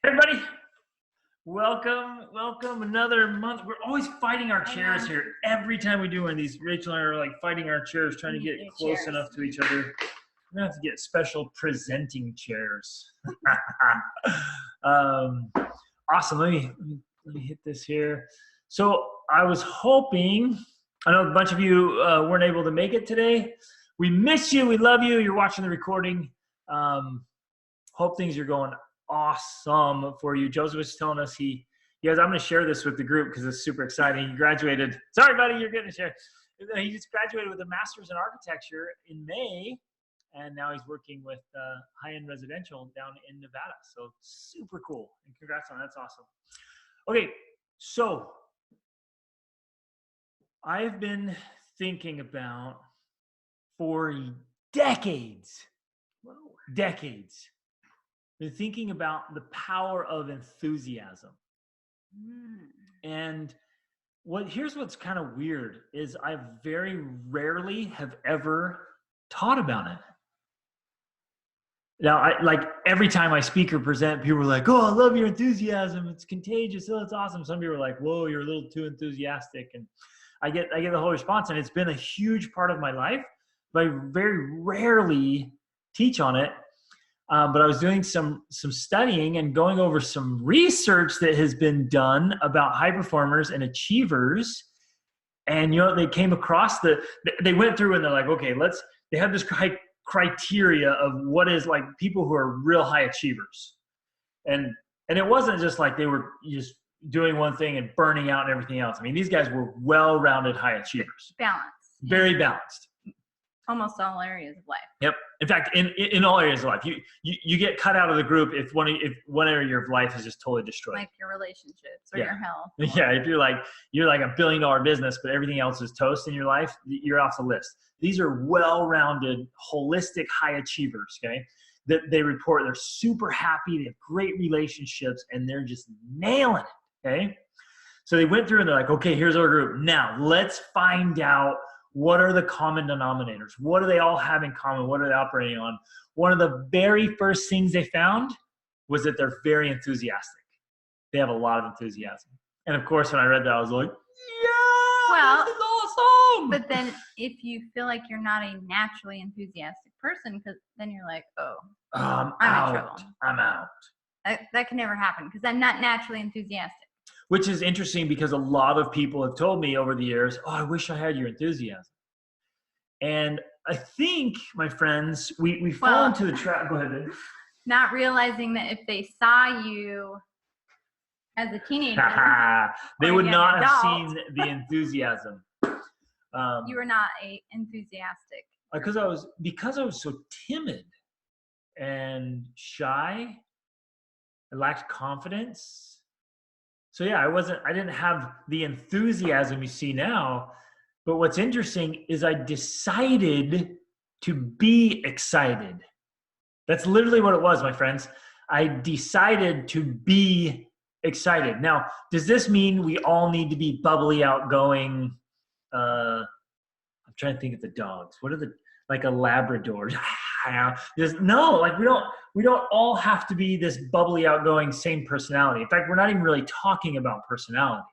Everybody, welcome another month. We're always fighting our chairs here every time we do one of these. Rachel and I are like fighting our chairs, trying to get close enough to each other. We're gonna have to get special presenting chairs. Awesome. Let me hit this here. So I was hoping, I know a bunch of you weren't able to make it today. We miss you. We love you. You're watching the recording. Hope things are going awesome for you. Joseph was telling us guys, I'm going to share this with the group because it's super exciting. He graduated. Sorry, buddy, you're getting to share. He just graduated with a master's in architecture in May, and now he's working with high-end residential down in Nevada. So super cool, and congrats on that. That's awesome. Okay, so I've been thinking about for decades, been thinking about the power of enthusiasm. And here's what's kind of weird is I very rarely have ever taught about it. Now, like every time I speak or present, people are like, "Oh, I love your enthusiasm. It's contagious. Oh, it's awesome." Some people are like, "Whoa, you're a little too enthusiastic." And I get the whole response, and it's been a huge part of my life, but I very rarely teach on it. But I was doing some studying and going over some research that has been done about high performers and achievers. And, they came across they went through and they're like, okay, they have this criteria of what is like people who are real high achievers. And it wasn't just like they were just doing one thing and burning out and everything else. I mean, these guys were well-rounded high achievers. Balanced. Very balanced. Almost all areas of life. Yep. In fact, in all areas of life, you get cut out of the group if one area of life is just totally destroyed. Like your relationships or your health. Yeah. If you're like $1 billion business, but everything else is toast in your life, you're off the list. These are well-rounded, holistic high achievers. Okay. That they report they're super happy, they have great relationships, and they're just nailing it. Okay. So they went through and they're like, okay, here's our group. Now let's find out what are the common denominators? What do they all have in common? What are they operating on? One of the very first things they found was that they're very enthusiastic. They have a lot of enthusiasm. And of course, when I read that, I was like, yeah, this is awesome. But then if you feel like you're not a naturally enthusiastic person, because then you're like, oh, I'm in trouble. I'm out. That can never happen because I'm not naturally enthusiastic. Which is interesting because a lot of people have told me over the years, oh, I wish I had your enthusiasm. And I think, my friends, we fall into the trap. Go ahead, babe. Not realizing that if they saw you as a teenager, they would not have seen the enthusiasm. You were not enthusiastic. Because I was so timid and shy, I lacked confidence. So yeah, I didn't have the enthusiasm you see now, but what's interesting is I decided to be excited. That's literally what it was, my friends. I decided to be excited. Now, does this mean we all need to be bubbly, outgoing? I'm trying to think of the dogs. What are like a Labrador? No, like we don't all have to be this bubbly, outgoing, same personality. In fact, we're not even really talking about personality.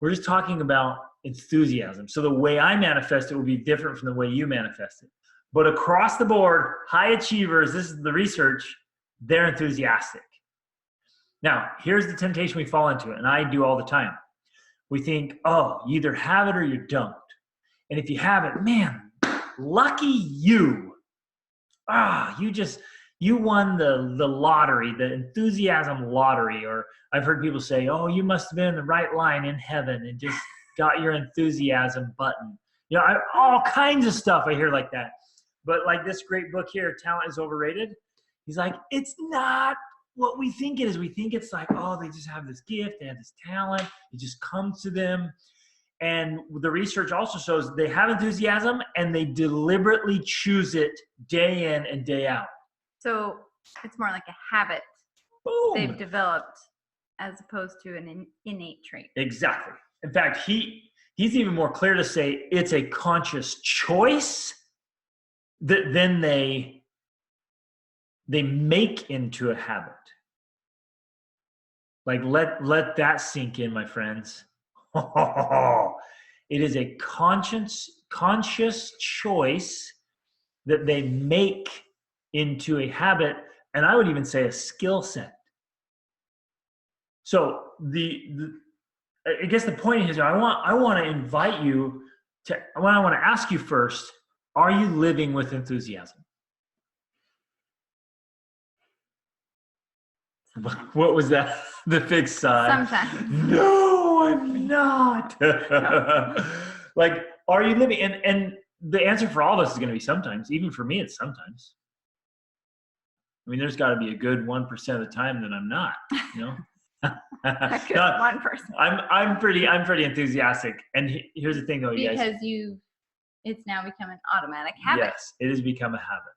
We're just talking about enthusiasm. So the way I manifest it will be different from the way you manifest it. But across the board, high achievers, this is the research, they're enthusiastic. Now, here's the temptation we fall into, and I do all the time. We think, oh, you either have it or you don't. And if you have it, man, lucky you. You won the lottery, the enthusiasm lottery. Or I've heard people say, oh, you must have been in the right line in heaven and just got your enthusiasm button. All kinds of stuff I hear like that. But like this great book here, Talent is Overrated. He's like, it's not what we think it is. We think it's like, oh, they just have this gift, they have this talent, it just comes to them. And the research also shows they have enthusiasm and they deliberately choose it day in and day out. So it's more like a habit they've developed as opposed to an innate trait. Exactly. In fact, he's even more clear to say it's a conscious choice that then they make into a habit. Like let that sink in, my friends. It is a conscious choice that they make into a habit, and I would even say a skill set. So I guess the point is, I want to invite you to. I want to ask you first: are you living with enthusiasm? Sometimes. What was that? The big sigh. Sometimes. No, I'm not. Like, are you living? And the answer for all of us is going to be sometimes. Even for me, it's sometimes. I mean, there's got to be a good 1% of the time that I'm not. You know. A good No, 1%. I'm pretty enthusiastic. And here's the thing, though, you guys. Because it's now become an automatic habit. Yes, it has become a habit.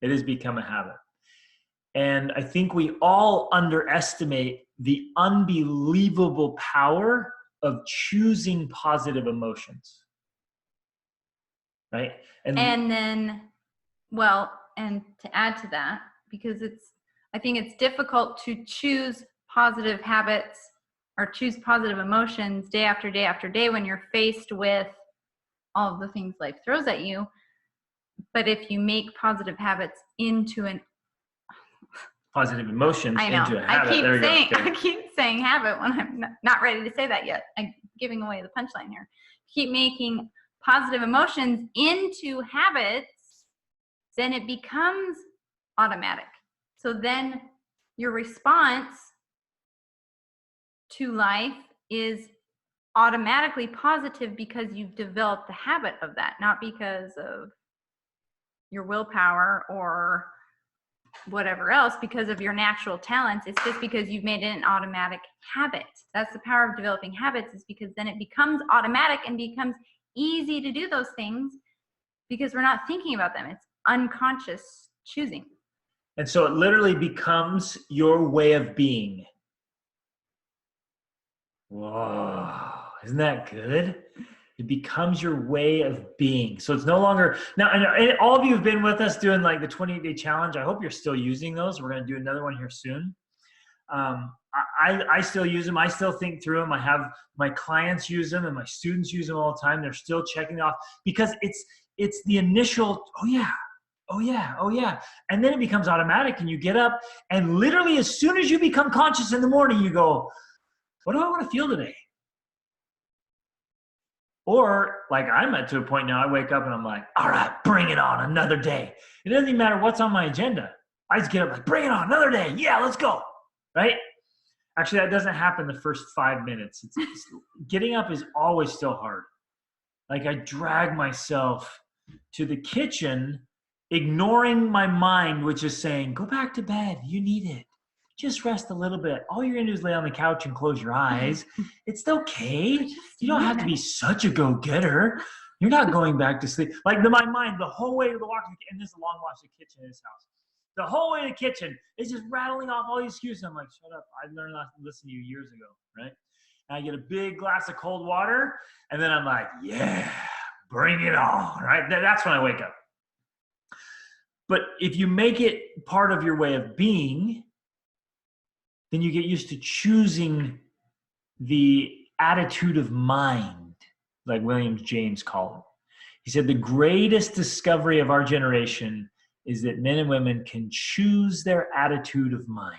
It has become a habit. And I think we all underestimate the unbelievable power of choosing positive emotions. Right? And then, well, and to add to that, because I think it's difficult to choose positive habits or choose positive emotions day after day after day when you're faced with all of the things life throws at you. But if you make positive habits into an positive emotions I know. into a habit. I keep saying habit when I'm not ready to say that yet. I'm giving away the punchline here. Keep making positive emotions into habits, then it becomes automatic. So then your response to life is automatically positive because you've developed the habit of that, not because of your willpower or whatever else, because of your natural talents. It's just because you've made it an automatic habit. That's the power of developing habits, is because then it becomes automatic and becomes easy to do those things because we're not thinking about them. It's unconscious choosing. And so it literally becomes your way of being. Whoa, isn't that good? It becomes your way of being. So it's no longer, now, and all of you have been with us doing like the 28-day challenge. I hope you're still using those. We're going to do another one here soon. I still use them. I still think through them. I have my clients use them and my students use them all the time. They're still checking off because it's the initial, oh yeah. And then it becomes automatic and you get up and literally as soon as you become conscious in the morning, you go, what do I want to feel today? Or like I'm at to a point now, I wake up and I'm like, all right, bring it on, another day. It doesn't even matter what's on my agenda. I just get up like, bring it on, another day. Yeah, let's go, right? Actually, that doesn't happen the first 5 minutes. Getting up is always still hard. Like I drag myself to the kitchen, ignoring my mind, which is saying, go back to bed. You need it. Just rest a little bit. All you're going to do is lay on the couch and close your eyes. It's okay. You don't have to be such a go-getter. You're not going back to sleep. Like my mind, the whole way to the walk, and this is a long watch the kitchen in this house. The whole way to the kitchen is just rattling off all these excuses. I'm like, shut up. I learned not to listen to you years ago, right? And I get a big glass of cold water, and then I'm like, yeah, bring it on, right? That's when I wake up. But if you make it part of your way of being, then you get used to choosing the attitude of mind, like William James called it. He said, the greatest discovery of our generation is that men and women can choose their attitude of mind.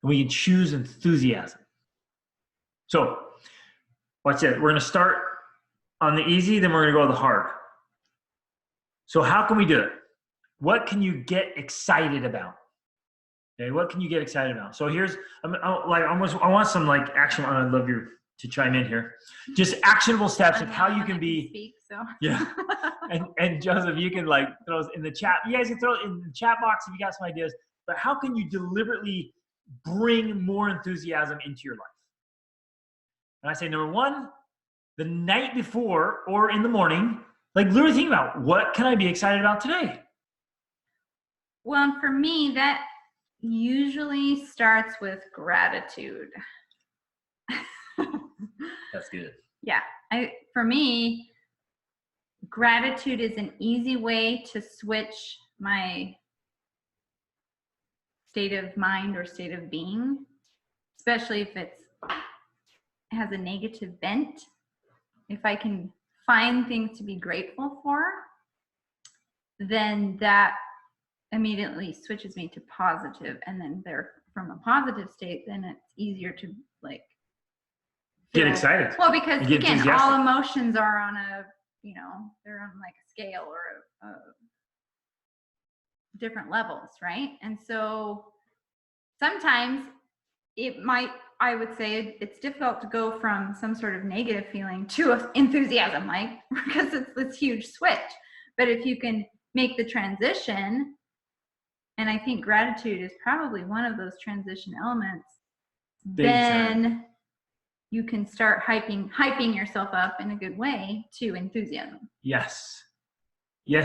We can choose enthusiasm. So, watch it. We're going to start on the easy, then we're going to go to the hard. So how can we do it? What can you get excited about? Okay, what can you get excited about? So here's, I want some like action. I'd love you to chime in here. Just actionable steps of how you can be. Speak, so. Yeah. And Joseph, you can like throw in the chat. You guys can throw it in the chat box if you got some ideas. But how can you deliberately bring more enthusiasm into your life? And I say, number one, the night before or in the morning, like literally think about what can I be excited about today? Well, and for me, that usually starts with gratitude. That's good. Yeah. For me, gratitude is an easy way to switch my state of mind or state of being, especially if it has a negative bent. If I can find things to be grateful for, then that immediately switches me to positive, and then there from a positive state, then it's easier to like Get excited. Well, because get again, enthusiastic. all emotions are on a, they're on like a scale or a different levels, right? And so sometimes I would say it's difficult to go from some sort of negative feeling to enthusiasm, like, because it's this huge switch. But if you can make the transition, and I think gratitude is probably one of those transition elements, then you can start hyping yourself up in a good way to enthusiasm. Yes. Amen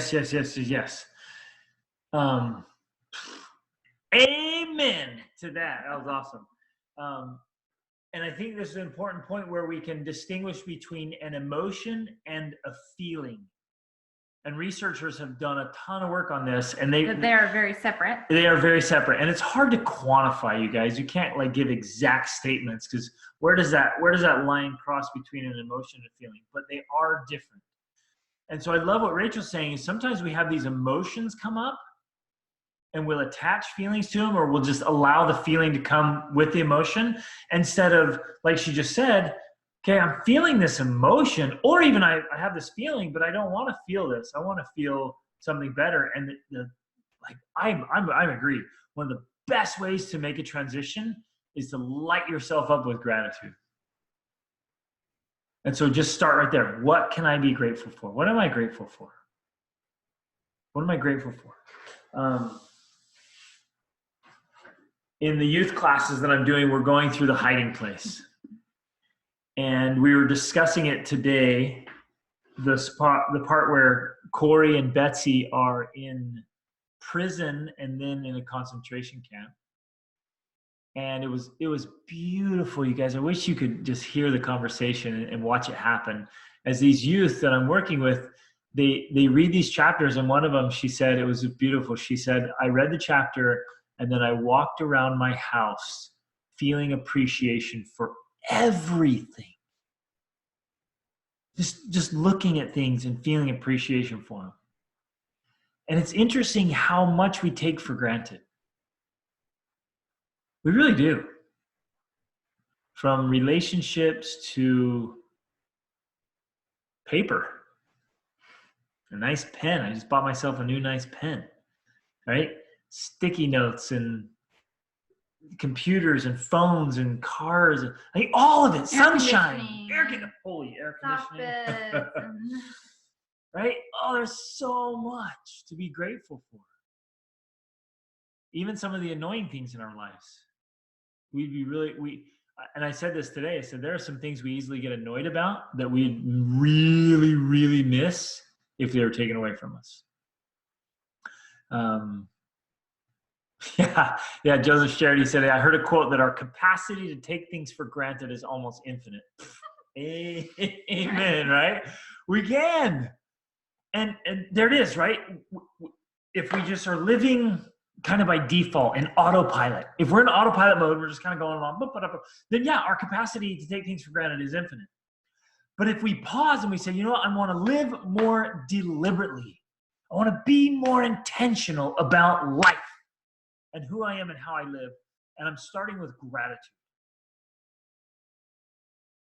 to that. That was awesome. And I think this is an important point where we can distinguish between an emotion and a feeling. And researchers have done a ton of work on this, and they are very separate. They are very separate, and it's hard to quantify, you guys. You can't like give exact statements, because where does that line cross between an emotion and a feeling? But they are different. And so I love what Rachel's saying is sometimes we have these emotions come up, and we'll attach feelings to them, or we'll just allow the feeling to come with the emotion, instead of, like she just said, okay, I'm feeling this emotion, or even I have this feeling, but I don't want to feel this. I want to feel something better. And I agree. One of the best ways to make a transition is to light yourself up with gratitude. And so just start right there. What can I be grateful for? What am I grateful for? What am I grateful for? In the youth classes that I'm doing, we're going through the hiding place. And we were discussing it today, the part where Corey and Betsy are in prison and then in a concentration camp. And it was beautiful, you guys. I wish you could just hear the conversation and watch it happen. As these youth that I'm working with, they read these chapters, and one of them, she said, it was beautiful. She said, I read the chapter, and then I walked around my house feeling appreciation for everything. Just looking at things and feeling appreciation for them. And it's interesting how much we take for granted. We really do. From relationships to paper. A nice pen. I just bought myself a new nice pen, right? Sticky notes and computers and phones and cars, and all of it. Sunshine, air conditioning. Right? Oh, there's so much to be grateful for. Even some of the annoying things in our lives. And I said this today, I said there are some things we easily get annoyed about that we'd really, really miss if they were taken away from us. Yeah, Joseph Charity said, I heard a quote that our capacity to take things for granted is almost infinite. Amen, right? We can. And there it is, right? If we just are living kind of by default in autopilot, if we're in autopilot mode, we're just kind of going along, then yeah, our capacity to take things for granted is infinite. But if we pause and we say, you know what, I want to live more deliberately. I want to be more intentional about life and who I am and how I live. And I'm starting with gratitude.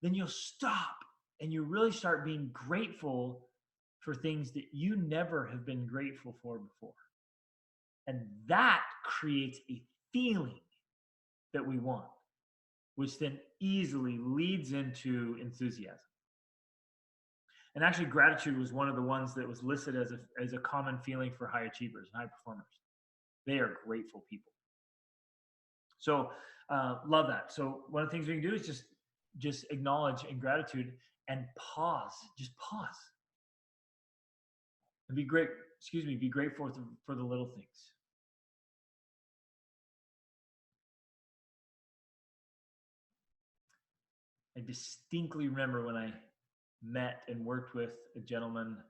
Then you'll stop and you really start being grateful for things that you never have been grateful for before. And that creates a feeling that we want, which then easily leads into enthusiasm. And actually, gratitude was one of the ones that was listed as a common feeling for high achievers and high performers. They are grateful people. So love that. So one of the things we can do is just acknowledge in gratitude and pause. Just pause. And be grateful for the little things. I distinctly remember when I met and worked with a gentleman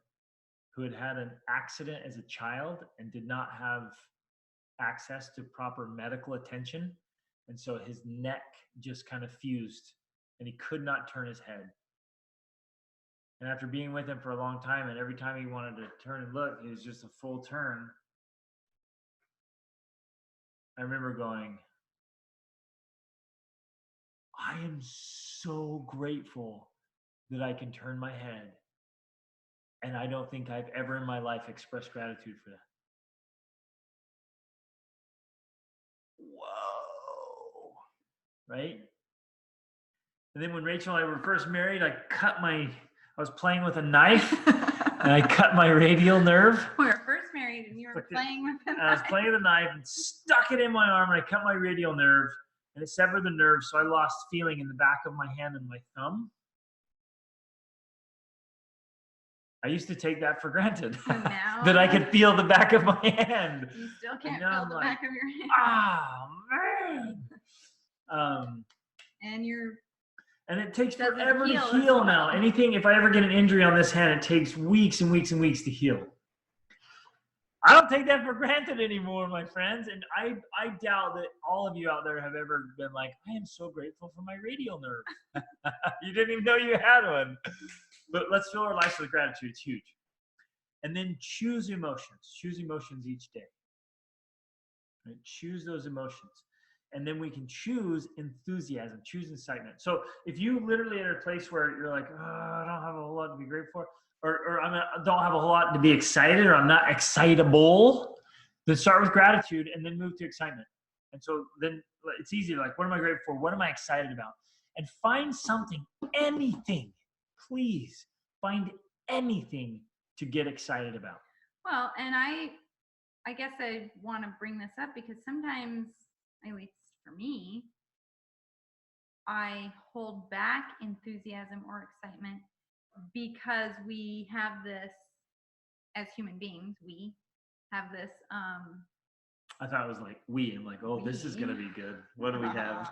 who had had an accident as a child and did not have access to proper medical attention. And so his neck just kind of fused and he could not turn his head. And after being with him for a long time, and every time he wanted to turn and look, it was just a full turn. I remember going, I am so grateful that I can turn my head. And I don't think I've ever in my life expressed gratitude for that. Whoa. Right? And then when Rachel and I were first married, I was playing with a knife and I cut my radial nerve. We were first married and you were playing with a knife. I was playing with a knife and stuck it in my arm and I cut my radial nerve and it severed the nerve. So I lost feeling in the back of my hand and my thumb. I used to take that for granted. Now, that I could feel the back of my hand. You still can't feel the back of your hand. Man. And it takes forever to heal now. Anything, if I ever get an injury on this hand, it takes weeks and weeks and weeks to heal. I don't take that for granted anymore, my friends. And I doubt that all of you out there have ever been like, I am so grateful for my radial nerve. You didn't even know you had one. But let's fill our lives with gratitude. It's huge. And then choose emotions. Choose emotions each day. Right? Choose those emotions. And then we can choose enthusiasm, choose excitement. So if you literally are at a place where you're like, oh, I don't have a whole lot to be grateful for, or I don't have a whole lot to be excited, or I'm not excitable, then start with gratitude and then move to excitement. And so then it's easy. Like, what am I grateful for? What am I excited about? And find something, anything, please find anything to get excited about. Well, and I guess I want to bring this up because sometimes, at least for me, I hold back enthusiasm or excitement because we have this, as human beings, we have this. I thought it was like we. I'm like, oh, this is going to be good. What do we have?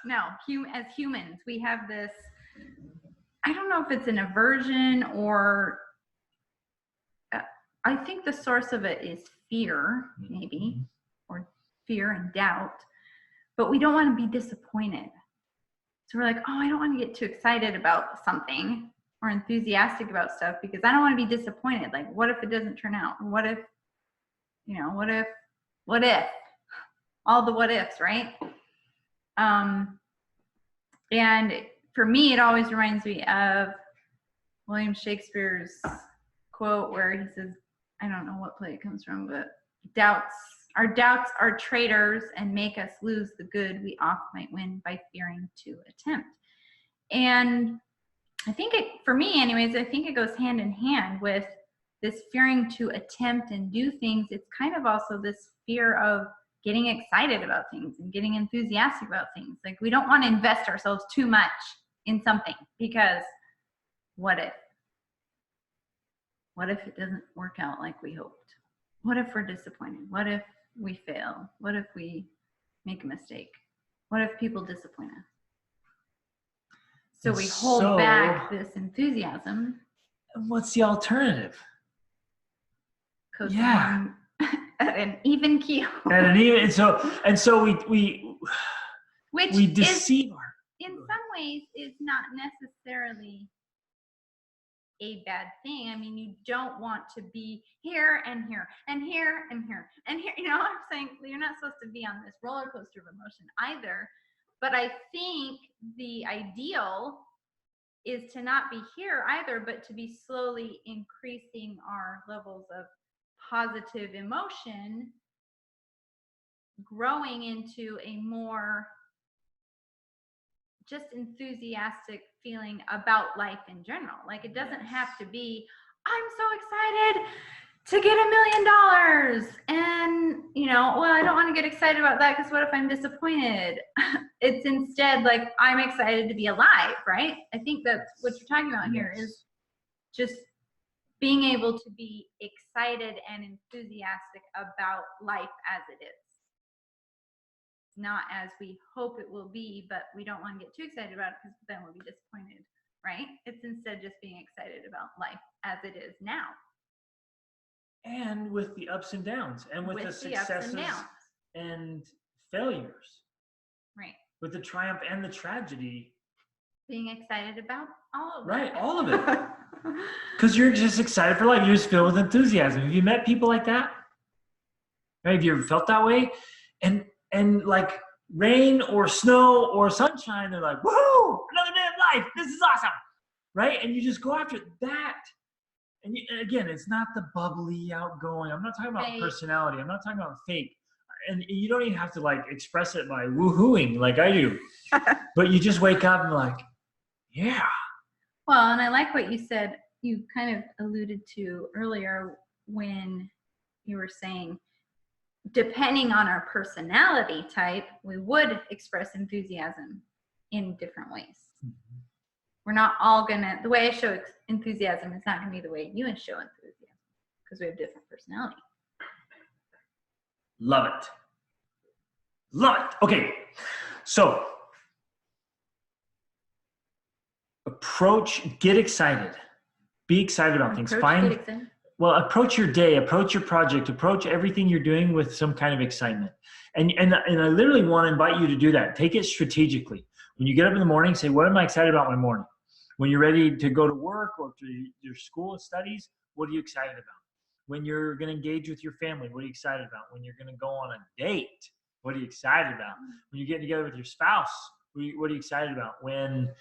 No, as humans, we have this, I don't know if it's an aversion or I think the source of it is fear, maybe, or fear and doubt, but we don't want to be disappointed. So we're like, oh, I don't want to get too excited about something or enthusiastic about stuff because I don't want to be disappointed. Like, what if it doesn't turn out? Or what if, what if? All the what ifs, right? And for me, it always reminds me of William Shakespeare's quote where he says, I don't know what play it comes from, but our doubts are traitors and make us lose the good we oft might win by fearing to attempt. And I think for me anyways, I think it goes hand in hand with this fearing to attempt and do things. It's kind of also this fear of getting excited about things and getting enthusiastic about things. Like, we don't want to invest ourselves too much in something because what if? What if it doesn't work out like we hoped? What if we're disappointed? What if we fail? What if we make a mistake? What if people disappoint us? So we hold back this enthusiasm. What's the alternative? Yeah. At an even keel. And so we deceive in some ways is not necessarily a bad thing. I mean, you don't want to be here and here and here and here and here. You know what I'm saying? You're not supposed to be on this roller coaster of emotion either. But I think the ideal is to not be here either, but to be slowly increasing our levels of positive emotion, growing into a more just enthusiastic feeling about life in general. Like, it doesn't have to be, I'm so excited to get $1 million. And, well, I don't want to get excited about that because what if I'm disappointed? It's instead like, I'm excited to be alive, right? I think that's what you're talking about here is just being able to be excited and enthusiastic about life as it is. Not as we hope it will be, but we don't want to get too excited about it because then we'll be disappointed, right? It's instead just being excited about life as it is now. and with the ups and downs, and with the ups and successes downs. and failures, Right. with the triumph and the tragedy. Being excited about all of Right, it. all of it. Because you're just excited for life. You're just filled with enthusiasm. Have you met people like that? Right? Have you ever felt that way? And like rain or snow or sunshine, they're like, woohoo, another day of life. This is awesome. Right? And you just go after that. And again, it's not the bubbly, outgoing. I'm not talking about fake personality. I'm not talking about fake. And you don't even have to like express it by woohooing like I do. But you just wake up and like, yeah. Well, and I like what you said. You kind of alluded to earlier when you were saying, depending on our personality type, we would express enthusiasm in different ways. Mm-hmm. We're not all gonna, the way I show enthusiasm is not gonna be the way you show enthusiasm because we have different personality. Love it. Love it. Okay. So get excited. Be excited about things. Approach your day, approach your project, approach everything you're doing with some kind of excitement. And I literally want to invite you to do that. Take it strategically. When you get up in the morning, say, what am I excited about my morning? When you're ready to go to work or to your school and studies, what are you excited about? When you're going to engage with your family, what are you excited about? When you're going to go on a date, what are you excited about? When you're getting together with your spouse, what are you excited about? When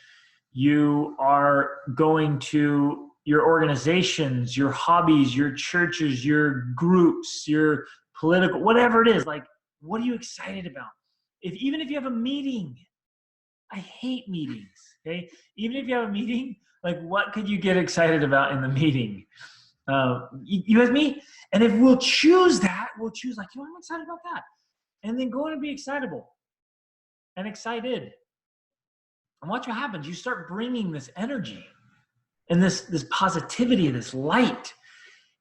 you are going to your organizations, your hobbies, your churches, your groups, your political, whatever it is, like, what are you excited about? Even if you have a meeting, I hate meetings, okay? Even if you have a meeting, like, what could you get excited about in the meeting? You with me? And if we'll choose that, we'll choose like, I'm excited about that. And then go in and be excitable and excited. And watch what happens. You start bringing this energy and this positivity, this light.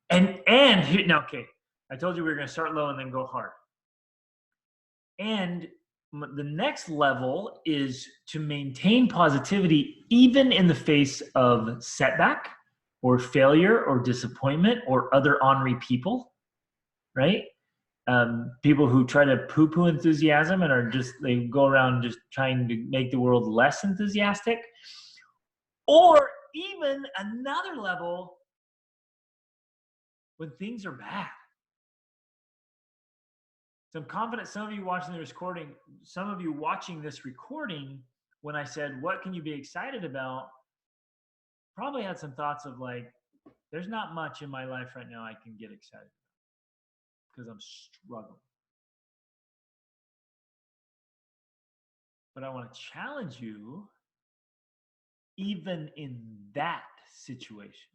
And now, okay, I told you we were going to start low and then go hard. And the next level is to maintain positivity even in the face of setback or failure or disappointment or other ornery people, right? People who try to poo-poo enthusiasm and they go around just trying to make the world less enthusiastic. Or even another level when things are bad. So I'm confident some of you watching this recording, when I said, what can you be excited about? Probably had some thoughts of like, there's not much in my life right now I can get excited about because I'm struggling. But I want to challenge you, even in that situation,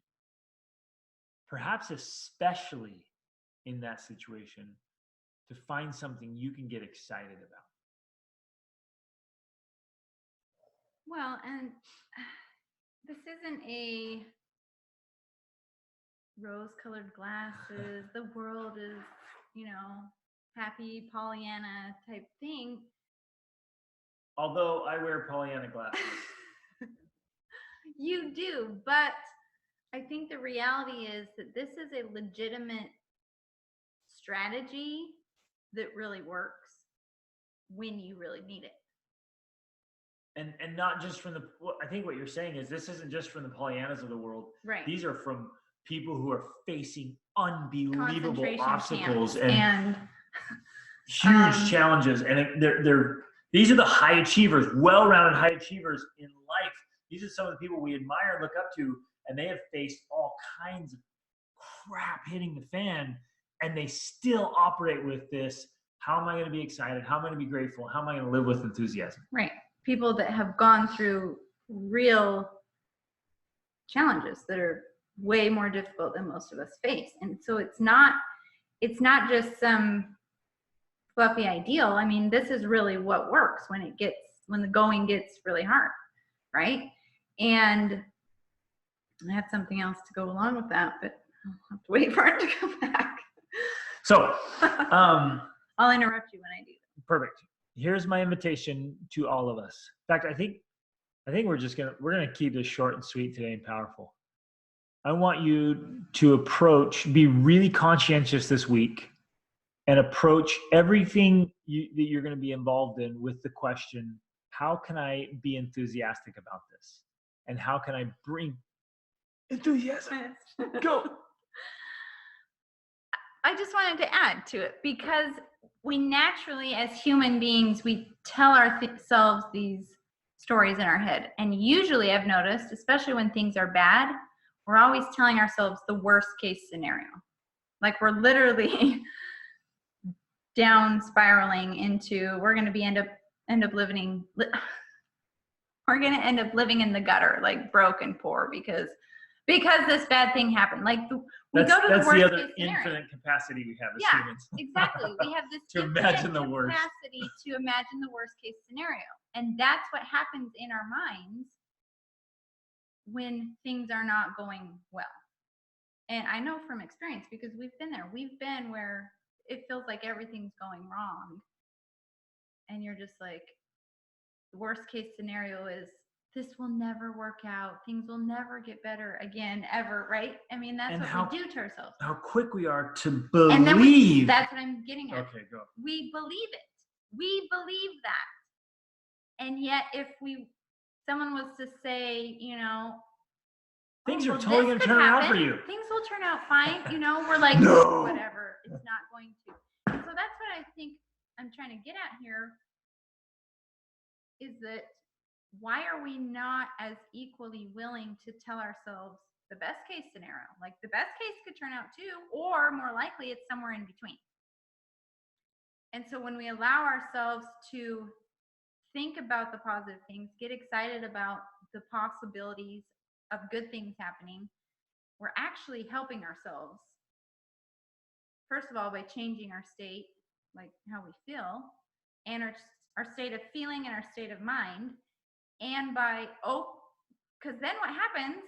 perhaps especially in that situation, to find something you can get excited about. Well, and this isn't a rose-colored glasses, the world is, happy Pollyanna type thing. Although I wear Pollyanna glasses. You do, but I think the reality is that this is a legitimate strategy that really works when you really need it. And not just from I think what you're saying is this isn't just from the Pollyannas of the world. Right. These are from people who are facing unbelievable obstacles and huge challenges. And these are the high achievers, well-rounded high achievers in life. These are some of the people we admire and look up to, and they have faced all kinds of crap hitting the fan, and they still operate with this, how am I going to be excited? How am I going to be grateful? How am I going to live with enthusiasm? Right. People that have gone through real challenges that are way more difficult than most of us face. And so it's not just some fluffy ideal. I mean, this is really what works when the going gets really hard, right? And I had something else to go along with that, but I'll have to wait for it to come back. So I'll interrupt you when I do. Perfect. Here's my invitation to all of us. In fact, I think we're gonna keep this short and sweet today and powerful. I want you to be really conscientious this week and approach everything that you're going to be involved in with the question, how can I be enthusiastic about this? And how can I bring enthusiasm? Go. I just wanted to add to it because we naturally, as human beings, we tell ourselves these stories in our head. And usually I've noticed, especially when things are bad, we're always telling ourselves the worst case scenario. Like we're literally down spiraling into, we're going to be end up living in the gutter, like broke and poor because this bad thing happened. Like we go to the worst the other case scenario. infinite capacity we have as humans. Exactly. We have this to imagine the worst capacity to imagine the worst case scenario. And that's what happens in our minds when things are not going well. And I know from experience because we've been there. We've been where it feels like everything's going wrong. And you're just like, the worst case scenario is this will never work out. Things will never get better again, ever, right? I mean, that's what we do to ourselves. How quick we are to believe. And then that's what I'm getting at. Okay, go. We believe it. We believe that. And yet if someone was to say, things are totally going to turn out for you. Things will turn out fine. We're like, no, whatever. It's not going to. And so that's what I think I'm trying to get at here is that why are we not as equally willing to tell ourselves the best case scenario? Like the best case could turn out too, or more likely it's somewhere in between. And so when we allow ourselves to think about the positive things, get excited about the possibilities of good things happening, we're actually helping ourselves. First of all, by changing our state, like how we feel, and our state of feeling and our state of mind. And because then what happens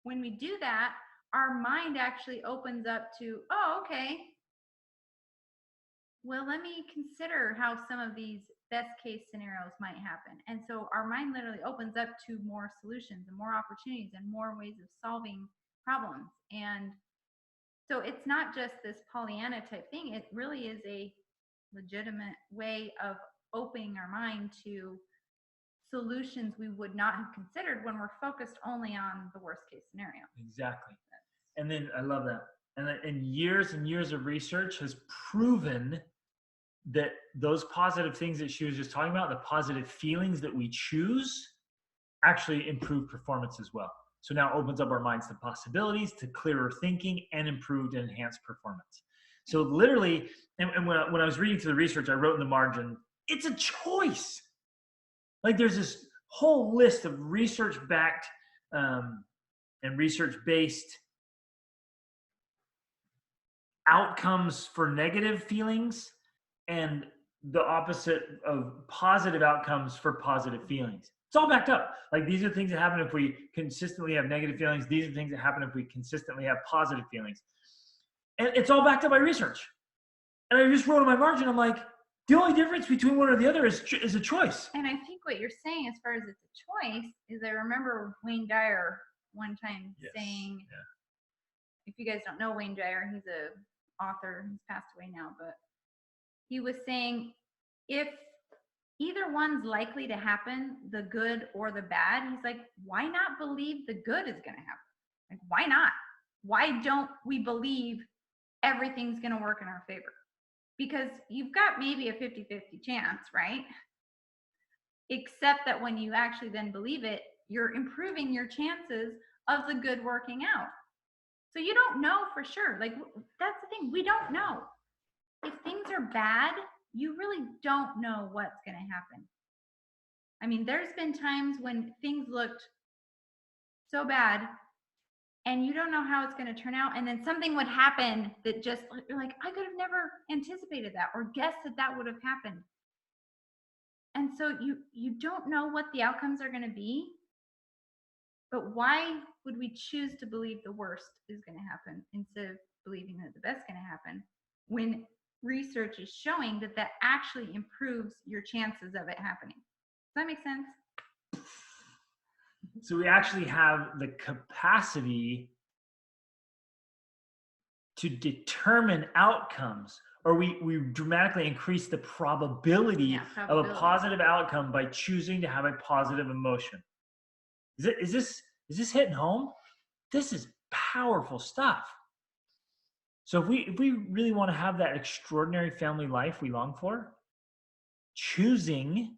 when we do that, our mind actually opens up to, okay, well, let me consider how some of these best case scenarios might happen. And so our mind literally opens up to more solutions and more opportunities and more ways of solving problems. And so it's not just this Pollyanna type thing. It really is a legitimate way of opening our mind to solutions we would not have considered when we're focused only on the worst case scenario. Exactly. And then I love that. And years and years of research has proven that those positive things that she was just talking about, the positive feelings that we choose, actually improve performance as well. So now it opens up our minds to possibilities, to clearer thinking, and improved and enhanced performance. So literally, and when I was reading through the research, I wrote in the margin, it's a choice. Like there's this whole list of research-backed and research-based outcomes for negative feelings and the opposite of positive outcomes for positive feelings. It's all backed up. Like these are things that happen if we consistently have negative feelings. These are things that happen if we consistently have positive feelings. And it's all backed up by research. And I just wrote in my margin, I'm like, the only difference between one or the other is a choice. And I think what you're saying as far as it's a choice is I remember Wayne Dyer one time saying, if you guys don't know Wayne Dyer, he's an author. He's passed away now, but he was saying if either one's likely to happen, the good or the bad, he's like, why not believe the good is going to happen? Like, why not? Why don't we believe everything's going to work in our favor? Because you've got maybe a 50-50 chance, right? Except that when you actually then believe it, you're improving your chances of the good working out. So you don't know for sure. Like, that's the thing. We don't know. If things are bad, you really don't know what's going to happen. I mean, there's been times when things looked so bad and you don't know how it's going to turn out. And then something would happen that just, you're like, I could have never anticipated that or guessed that would have happened. And so you don't know what the outcomes are going to be. But why would we choose to believe the worst is going to happen instead of believing that the best is going to happen when research is showing that that actually improves your chances of it happening? Does that make sense? So we actually have the capacity to determine outcomes, or we dramatically increase the probability of a positive outcome by choosing to have a positive emotion. Is this hitting home? This is powerful stuff. So if we really want to have that extraordinary family life we long for, choosing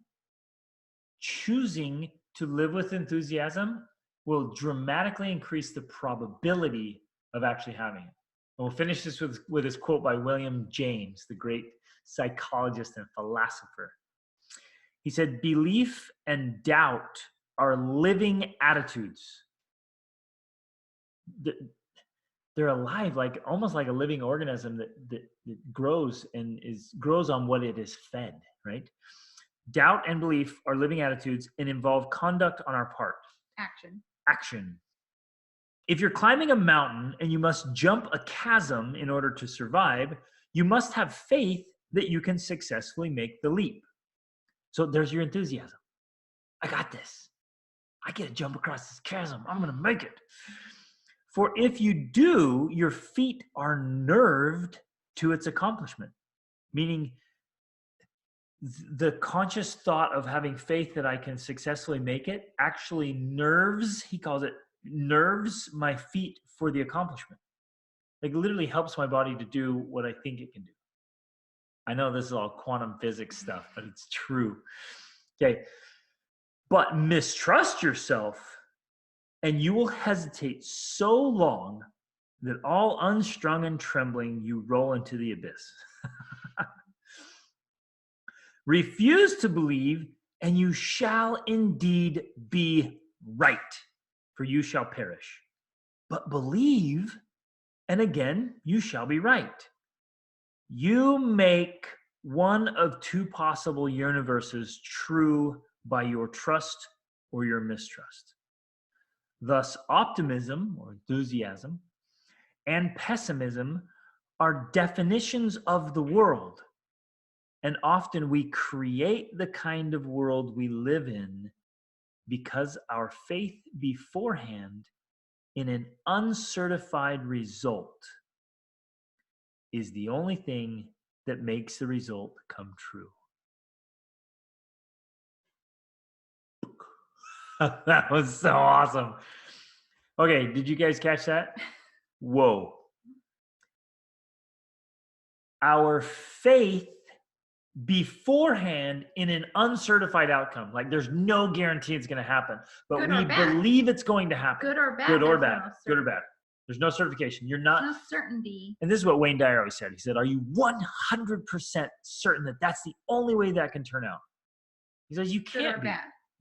to live with enthusiasm will dramatically increase the probability of actually having it. And we'll finish this with this quote by William James, the great psychologist and philosopher. He said, "Belief and doubt are living attitudes. They're alive, like almost like a living organism that grows and grows on what it is fed, right? Doubt and belief are living attitudes and involve conduct on our part. Action. If you're climbing a mountain and you must jump a chasm in order to survive, you must have faith that you can successfully make the leap." So there's your enthusiasm. I got this. I get to jump across this chasm. I'm going to make it. For if you do, your feet are nerved to its accomplishment, meaning the conscious thought of having faith that I can successfully make it actually nerves, he calls it, nerves my feet for the accomplishment. Like literally helps my body to do what I think it can do. I know this is all quantum physics stuff, but it's true. Okay. But mistrust yourself and you will hesitate so long that all unstrung and trembling, you roll into the abyss. Refuse to believe, and you shall indeed be right, for you shall perish. But believe, and again, you shall be right. You make one of two possible universes true by your trust or your mistrust. Thus, optimism or enthusiasm and pessimism are definitions of the world. And often we create the kind of world we live in because our faith beforehand in an uncertified result is the only thing that makes the result come true. That was so awesome. Okay, did you guys catch that? Whoa. Our faith beforehand in an uncertified outcome. Like there's no guarantee it's going to happen, but we believe it's going to happen. Good or bad. Good or bad. Good or bad. There's no certification. You're not. No certainty. And this is what Wayne Dyer always said. He said, "Are you 100% certain that that's the only way that can turn out?" He says, "You can't be.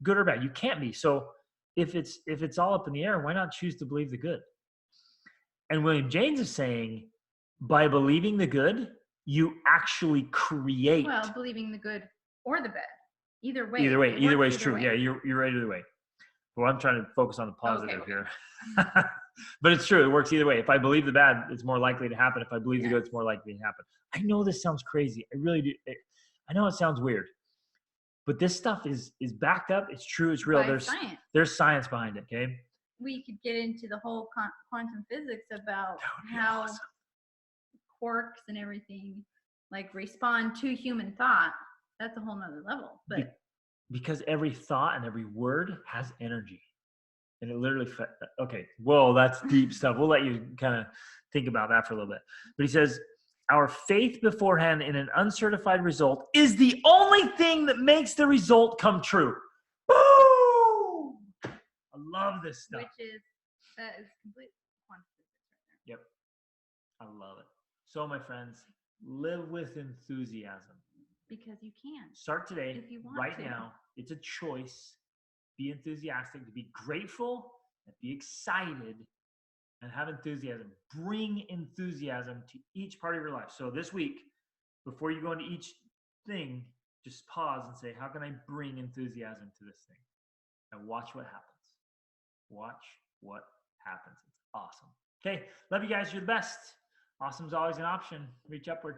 Good or bad. You can't be. So if it's all up in the air, why not choose to believe the good?" And William James is saying, by believing the good, you actually create. Well, believing the good or the bad. Either way. Either way is true. Yeah, you're right either way. Well, I'm trying to focus on the positive here. But it's true. It works either way. If I believe the bad, it's more likely to happen. If I believe the good, it's more likely to happen. I know this sounds crazy. I really do. I know it sounds weird. But this stuff is backed up. It's true. It's real. There's science behind it, okay? We could get into the whole quantum physics about how quarks and everything like respond to human thought. That's a whole nother level. But because every thought and every word has energy. And it literally, okay, whoa, that's deep stuff. We'll let you kind of think about that for a little bit. But he says, our faith beforehand in an uncertified result is the only thing that makes the result come true. Woo! I love this stuff. That is complete quantum physics right there. Yep. I love it. So, my friends, live with enthusiasm. Because you can. Start today, if you want right to. now. It's a choice. Be enthusiastic, to be grateful, and be excited, and have enthusiasm. Bring enthusiasm to each part of your life. So this week, before you go into each thing, just pause and say, how can I bring enthusiasm to this thing? And watch what happens. Watch what happens. It's awesome. Okay, love you guys. You're the best. Awesome's always an option. Reach upward.